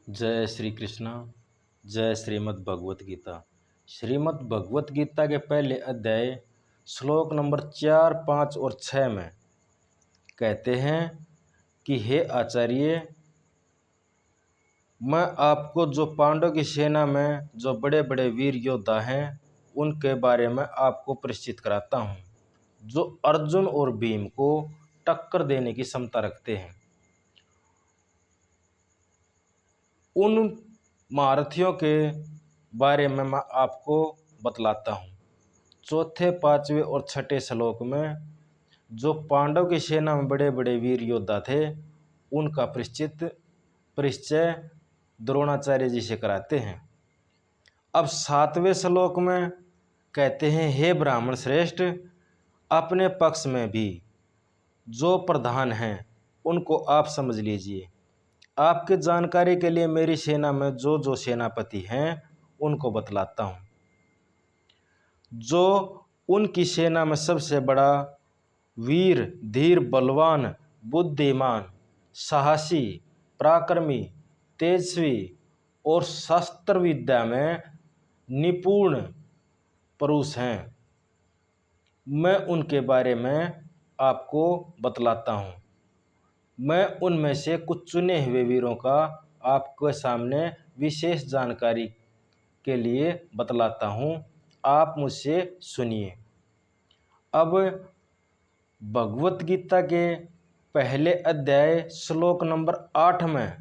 जय श्री कृष्णा। जय श्रीमद् भगवत गीता। श्रीमद् भगवत गीता के पहले अध्याय श्लोक नंबर 4, 5 और 6 में कहते हैं कि हे आचार्य, मैं आपको जो पांडव की सेना में जो बड़े बड़े वीर योद्धा हैं उनके बारे में आपको परिचित कराता हूँ, जो अर्जुन और भीम को टक्कर देने की क्षमता रखते हैं। उन महारथियों के बारे में मैं आपको बतलाता हूँ। चौथे, पांचवें और छठे श्लोक में जो पांडव की सेना में बड़े बड़े वीर योद्धा थे उनका परिचय द्रोणाचार्य जी से कराते हैं। अब सातवें श्लोक में कहते हैं, हे ब्राह्मण श्रेष्ठ, अपने पक्ष में भी जो प्रधान हैं उनको आप समझ लीजिए। आपके जानकारी के लिए मेरी सेना में जो जो सेनापति हैं उनको बतलाता हूँ। जो उनकी सेना में सबसे बड़ा वीर, धीर, बलवान, बुद्धिमान, साहसी, पराक्रमी, तेजस्वी और शस्त्र विद्या में निपुण पुरुष हैं, मैं उनके बारे में आपको बतलाता हूँ। मैं उनमें से कुछ चुने हुए वीरों का आपके सामने विशेष जानकारी के लिए बतलाता हूँ, आप मुझसे सुनिए। अब भगवत गीता के पहले अध्याय श्लोक नंबर 8 में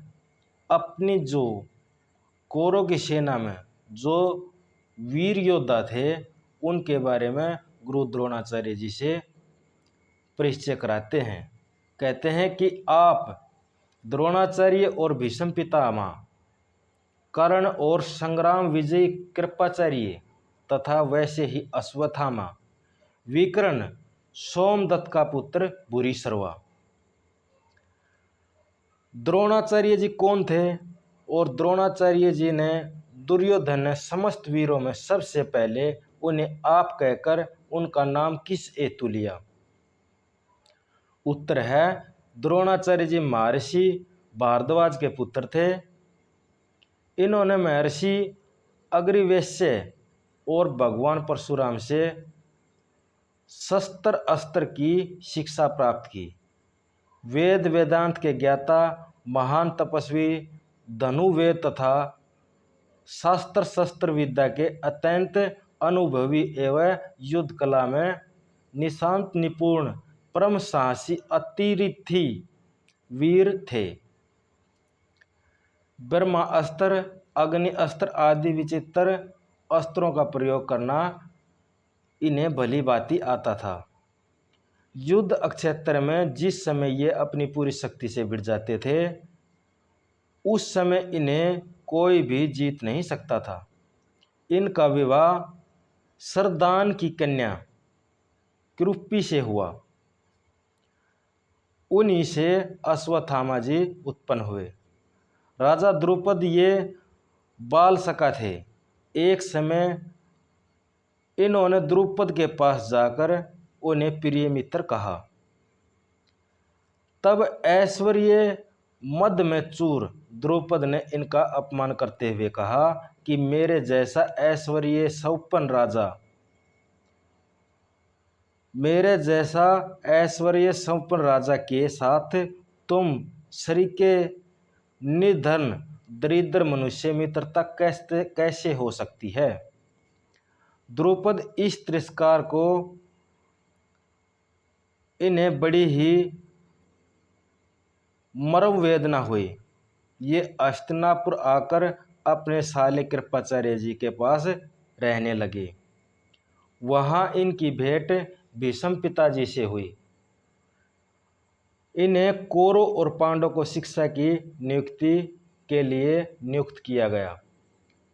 अपनी जो कौरव की सेना में जो वीर योद्धा थे उनके बारे में गुरु द्रोणाचार्य जी से परिचय कराते हैं। कहते हैं कि आप द्रोणाचार्य और भीष्म पितामह, कर्ण और संग्राम विजय कृपाचार्य तथा वैसे ही अश्वत्थामा, विकर्ण, सोमदत्त का पुत्र भूरिश्रवा। द्रोणाचार्य जी कौन थे? और द्रोणाचार्य जी ने दुर्योधन ने समस्त वीरों में सबसे पहले उन्हें आप कहकर उनका नाम किस हेतु लिया? उत्तर है, द्रोणाचार्य जी महर्षि भारद्वाज के पुत्र थे। इन्होंने महर्षि अग्निवेश्य और भगवान परशुराम से शस्त्र अस्त्र की शिक्षा प्राप्त की। वेद वेदांत के ज्ञाता, महान तपस्वी, धनुर्वेद तथा शास्त्र शस्त्र विद्या के अत्यंत अनुभवी एवं युद्ध कला में निशांत निपुण, परम साहसी, अतिरिथि वीर थे। ब्रह्मास्त्र, अग्नि अस्त्र आदि विचित्र अस्त्रों का प्रयोग करना इन्हें भली भांति आता था। युद्ध क्षेत्र में जिस समय ये अपनी पूरी शक्ति से भिड़ जाते थे उस समय इन्हें कोई भी जीत नहीं सकता था। इनका विवाह सरदान की कन्या कृपी से हुआ। उन्हीं से अश्वत्थामा जी उत्पन्न हुए। राजा द्रुपद ये बाल सखा थे। एक समय इन्होंने द्रुपद के पास जाकर उन्हें प्रिय मित्र कहा। तब ऐश्वर्य मद में चूर द्रुपद ने इनका अपमान करते हुए कहा कि मेरे जैसा ऐश्वर्य संपन्न राजा, मेरे जैसा ऐश्वर्य संपन्न राजा के साथ तुम शरीके निर्धन दरिद्र मनुष्य मित्रता कैसे हो सकती है? द्रुपद इस तिरस्कार को इन्हें बड़ी ही मर्म वेदना हुई। ये हस्तिनापुर आकर अपने साले कृपाचार्य जी के पास रहने लगे। वहाँ इनकी भेंट भीष्म पिताजी से हुई। इन्हें कौरव और पांडव को शिक्षा की नियुक्ति के लिए नियुक्त किया गया।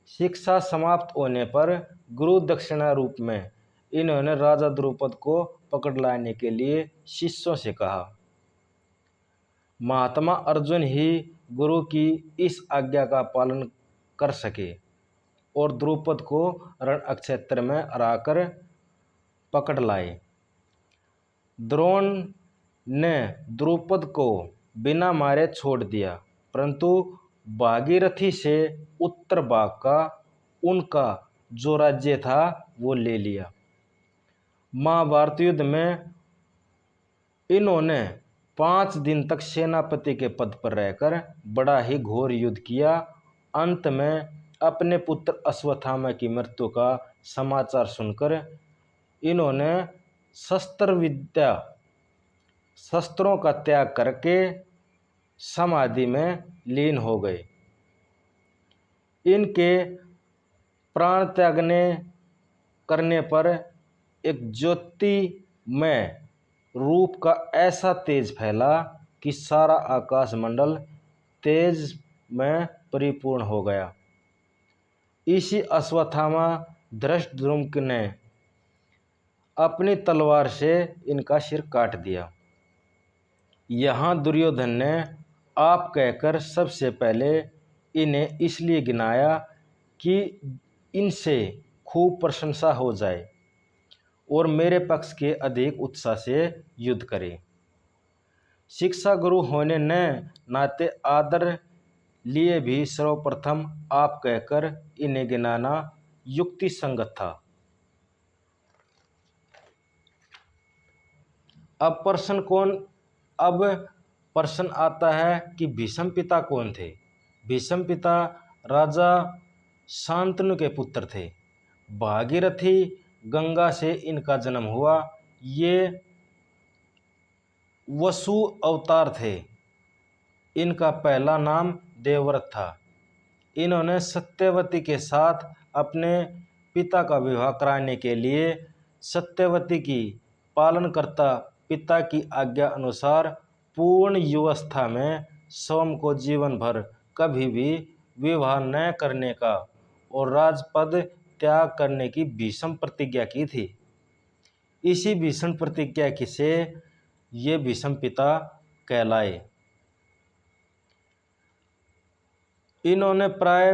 शिक्षा समाप्त होने पर गुरु दक्षिणा रूप में इन्होंने राजा द्रुपद को पकड़ लाने के लिए शिष्यों से कहा। महात्मा अर्जुन ही गुरु की इस आज्ञा का पालन कर सके और द्रुपद को रण क्षेत्र में हराकर पकड़ लाए। द्रोण ने द्रुपद को बिना मारे छोड़ दिया, परंतु भागीरथी से उत्तर भाग का उनका जो राज्य था वो ले लिया। महाभारत युद्ध में इन्होंने 5 दिन तक सेनापति के पद पर रहकर बड़ा ही घोर युद्ध किया। अंत में अपने पुत्र अश्वत्थामा की मृत्यु का समाचार सुनकर इन्होंने शस्त्रों का त्याग करके समाधि में लीन हो गए। इनके प्राण त्यागने करने पर एक ज्योतिमय रूप का ऐसा तेज फैला कि सारा आकाशमंडल तेज में परिपूर्ण हो गया। इसी अश्वत्थामा धृष्टद्युम्न ने अपनी तलवार से इनका सिर काट दिया। यहाँ दुर्योधन ने आप कहकर सबसे पहले इन्हें इसलिए गिनाया कि इनसे खूब प्रशंसा हो जाए और मेरे पक्ष के अधिक उत्साह से युद्ध करे। शिक्षा गुरु होने न नाते आदर लिए भी सर्वप्रथम आप कहकर इन्हें गिनाना युक्ति संगत था। अब प्रश्न आता है कि भीष्म पिता कौन थे। भीष्म पिता राजा शांतनु के पुत्र थे। भागीरथी गंगा से इनका जन्म हुआ। ये वसु अवतार थे। इनका पहला नाम देवव्रत था। इन्होंने सत्यवती के साथ अपने पिता का विवाह कराने के लिए सत्यवती की पालनकर्ता पिता की आज्ञा अनुसार पूर्ण युवावस्था में स्वयं को जीवन भर कभी भी विवाह न करने का और राजपद त्याग करने की भीष्म प्रतिज्ञा की थी। इसी भीष्म प्रतिज्ञा से ये भीष्म पिता कहलाए। इन्होंने प्राय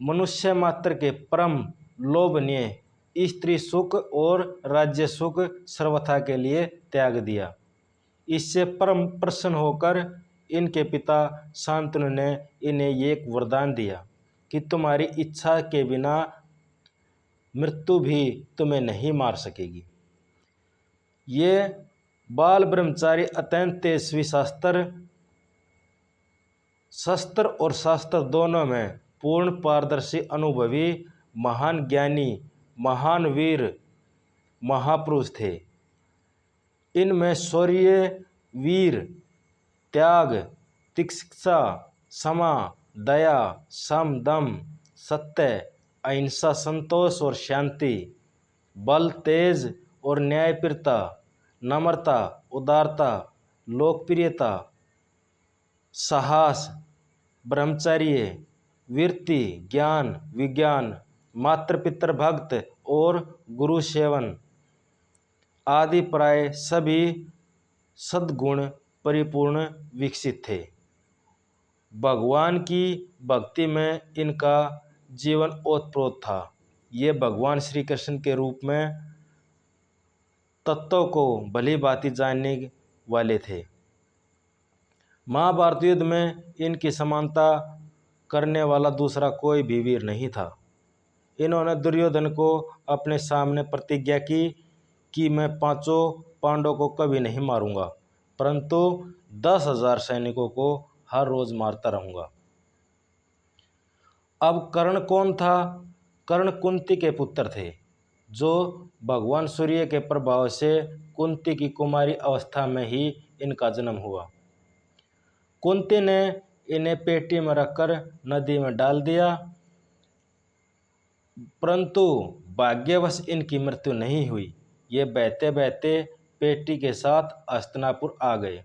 मनुष्य मात्र के परम लोभनीय स्त्री सुख और राज्य सुख सर्वथा के लिए त्याग दिया। इससे परम प्रसन्न होकर इनके पिता शांतनु ने इन्हें एक वरदान दिया कि तुम्हारी इच्छा के बिना मृत्यु भी तुम्हें नहीं मार सकेगी। ये बाल ब्रह्मचारी अत्यंत तेजस्वी शस्त्र और शास्त्र दोनों में पूर्ण पारदर्शी अनुभवी महान ज्ञानी महान वीर महापुरुष थे। इनमें शौर्य वीर त्याग तितिक्षा क्षमा दया सम दम सत्य अहिंसा संतोष और शांति बल तेज और न्यायप्रियता नम्रता उदारता लोकप्रियता साहस ब्रह्मचर्य वीरति ज्ञान विज्ञान मातृपितृ भक्त और गुरु सेवन आदि प्राय सभी सद्गुण परिपूर्ण विकसित थे। भगवान की भक्ति में इनका जीवन ओतप्रोत था। ये भगवान श्री कृष्ण के रूप में तत्वों को भली भांति जानने वाले थे। महाभारत युद्ध में इनकी समानता करने वाला दूसरा कोई भी वीर नहीं था। इन्होंने दुर्योधन को अपने सामने प्रतिज्ञा की कि मैं 5 पांडवों को कभी नहीं मारूंगा, परंतु 10,000 सैनिकों को हर रोज मारता रहूंगा। अब कर्ण कौन था? कर्ण कुंती के पुत्र थे, जो भगवान सूर्य के प्रभाव से कुंती की कुमारी अवस्था में ही इनका जन्म हुआ। कुंती ने इन्हें पेटी में रखकर नदी में डाल दिया, परंतु भाग्यवश इनकी मृत्यु नहीं हुई। ये बहते बहते पेटी के साथ हस्तिनापुर आ गए।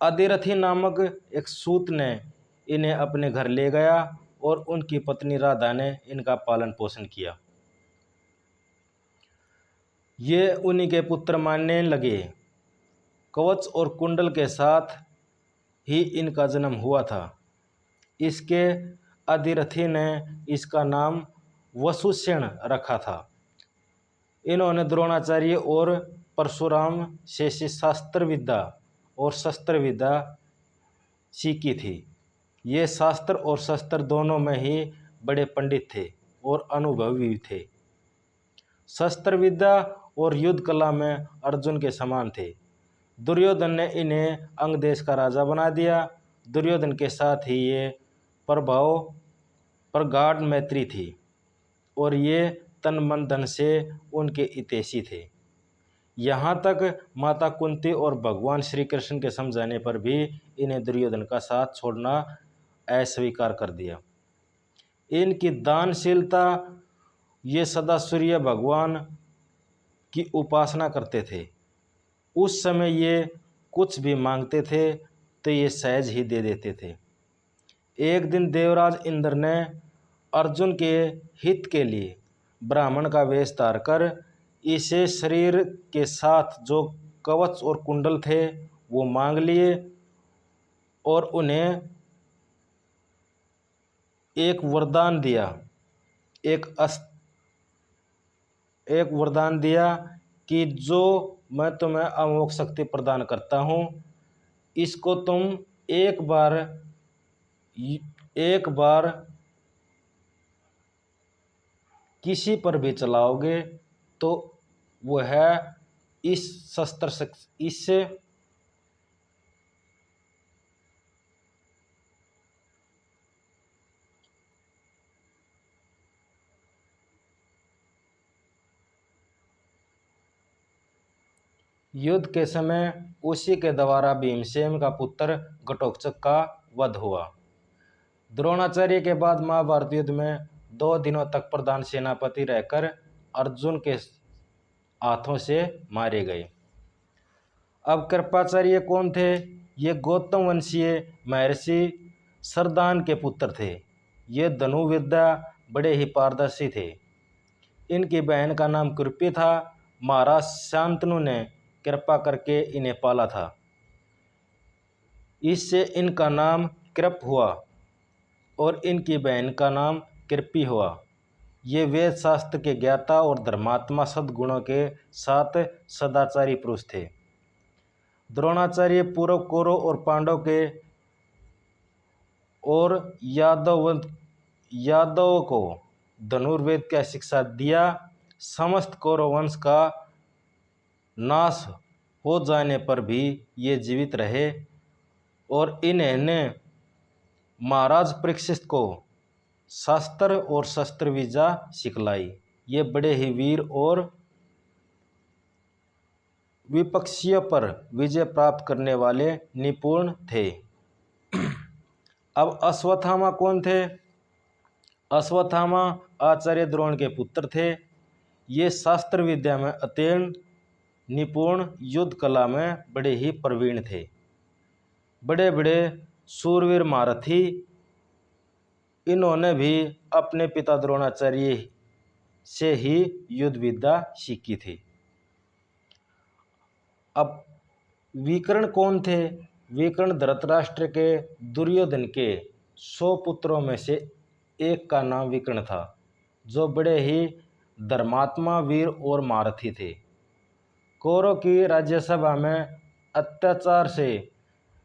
अधिरथी नामक एक सूत ने इन्हें अपने घर ले गया और उनकी पत्नी राधा ने इनका पालन पोषण किया। ये उन्हीं के पुत्र मानने लगे। कवच और कुंडल के साथ ही इनका जन्म हुआ था। इसके अधिरथी ने इसका नाम वसुसेन रखा था। इन्होंने द्रोणाचार्य और परशुराम से शास्त्र विद्या और शस्त्र विद्या सीखी थी। ये शास्त्र और शस्त्र दोनों में ही बड़े पंडित थे और अनुभवी भी थे। शस्त्र विद्या और युद्ध कला में अर्जुन के समान थे। दुर्योधन ने इन्हें अंग देश का राजा बना दिया। दुर्योधन के साथ ही ये प्रभाव प्रगाढ़ मैत्री थी और ये तन मन धन से उनके हितैषी थे। यहाँ तक माता कुंती और भगवान श्री कृष्ण के समझाने पर भी इन्हें दुर्योधन का साथ छोड़ना अस्वीकार कर दिया। इनकी दानशीलता, ये सदा सूर्य भगवान की उपासना करते थे। उस समय ये कुछ भी मांगते थे तो ये सहज ही दे देते थे। एक दिन देवराज इंद्र ने अर्जुन के हित के लिए ब्राह्मण का वेश धार कर इसे शरीर के साथ जो कवच और कुंडल थे वो मांग लिए और उन्हें एक वरदान दिया। एक वरदान दिया कि जो मैं तुम्हें अमोघ शक्ति प्रदान करता हूँ, इसको तुम एक बार किसी पर भी चलाओगे तो वह इस शस्त्र से इससे युद्ध के समय उसी के द्वारा भीमसेन का पुत्र घटोत्कच का वध हुआ। द्रोणाचार्य के बाद महाभारत युद्ध में 2 दिनों तक प्रधान सेनापति रहकर अर्जुन के हाथों से मारे गए। अब कृपाचार्य कौन थे? ये गौतम वंशीय महर्षि सरदान के पुत्र थे। ये धनुर्विद्या बड़े ही पारदर्शी थे। इनकी बहन का नाम कृपी था। महाराज शांतनु ने कृपा करके इन्हें पाला था, इससे इनका नाम कृप हुआ और इनकी बहन का नाम कृपी हुआ। ये वेद शास्त्र के ज्ञाता और धर्मात्मा सद्गुणों के साथ सदाचारी पुरुष थे। द्रोणाचार्य पूर्व कौरव और पांडव के और यादव को धनुर्वेद का शिक्षा दिया। समस्त कौरव वंश का नाश हो जाने पर भी ये जीवित रहे और इन्होंने महाराज परीक्षित को शास्त्र और शस्त्र विद्या सिखलाई। ये बड़े ही वीर और विपक्षियों पर विजय प्राप्त करने वाले निपुण थे। अब अश्वत्थामा कौन थे? अश्वत्थामा आचार्य द्रोण के पुत्र थे। ये शास्त्र विद्या में अत्यंत निपुण, युद्ध कला में बड़े ही प्रवीण थे। बड़े बड़े शूरवीर महारथी। इन्होंने भी अपने पिता द्रोणाचार्य से ही युद्ध विद्या सीखी थी। अब विकर्ण कौन थे? विकर्ण धृतराष्ट्र के दुर्योधन के 100 पुत्रों में से एक का नाम विकर्ण था, जो बड़े ही धर्मात्मा, वीर और महारथी थे। कौरव की राज्यसभा में अत्याचार से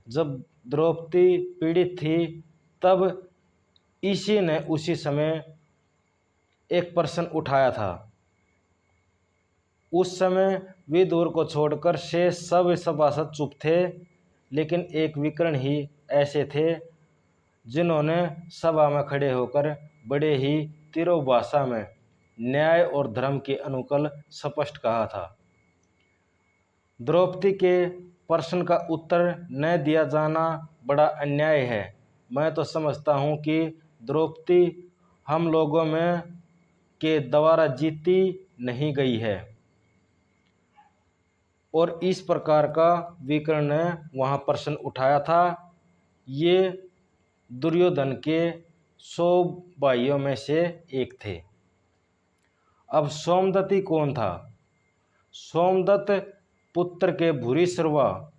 जब द्रौपदी पीड़ित थी, तब इसी ने उसी समय एक प्रश्न उठाया था। उस समय विदुर को छोड़कर शेष सब सभासद चुप थे, लेकिन एक विकर्ण ही ऐसे थे जिन्होंने सभा में खड़े होकर बड़े ही तीव्र भाषा में न्याय और धर्म के अनुकूल स्पष्ट कहा था। द्रौपदी के प्रश्न का उत्तर न दिया जाना बड़ा अन्याय है। मैं तो समझता हूँ कि द्रौपदी हम लोगों में के द्वारा जीती नहीं गई है। और इस प्रकार का विकर्ण ने वहाँ प्रश्न उठाया था। ये दुर्योधन के 100 भाइयों में से एक थे। अब सोमदत्ती कौन था? सोमदत्त पुत्र के भूरिश्रवा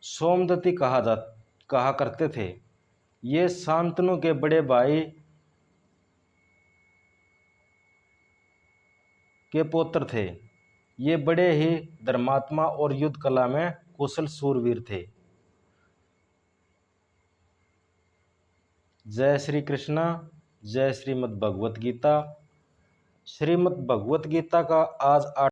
सोमदत्ती कहा करते थे। ये शांतनु के बड़े भाई के पुत्र थे। ये बड़े ही धर्मात्मा और युद्ध कला में कुशल शूरवीर थे। जय श्री कृष्णा। जय श्रीमद् भगवत गीता। श्रीमद् भगवत गीता का आज